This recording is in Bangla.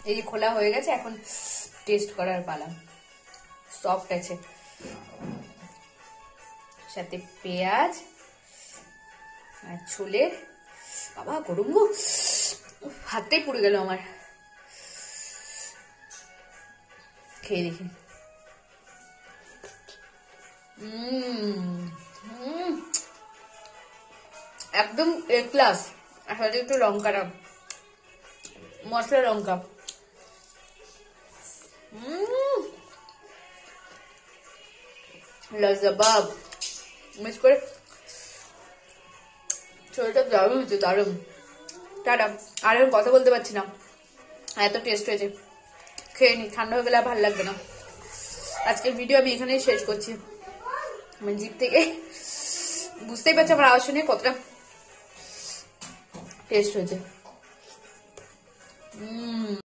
এই যে খোলা হয়ে গেছে, এখন টেস্ট করার পালা। সফট আছে, সাথে পেঁয়াজ আর ছোলে। বাবা গরম গো, হাতটাই পুড়ে গেল আমার। খেয়ে দেখি। একদম এ ক্লাস। সাথে একটু লঙ্কা, মশলা লঙ্কা। লাজবাব। মিস করে ছোটটা দারুণ হচ্ছে, দারুণ। টাটা। আর আমি কথা বলতে পারছি না, এত টেস্ট হয়েছে। খেয়ে নি, ঠান্ডা হয়ে গেলে আর ভালো লাগবে না। আজকের ভিডিও আমি এখানেই শেষ করছি। আমার জিভ থেকে বুঝতেই পারছি আমার আওয়াজ শুনে কতটা টেস্ট হয়েছে।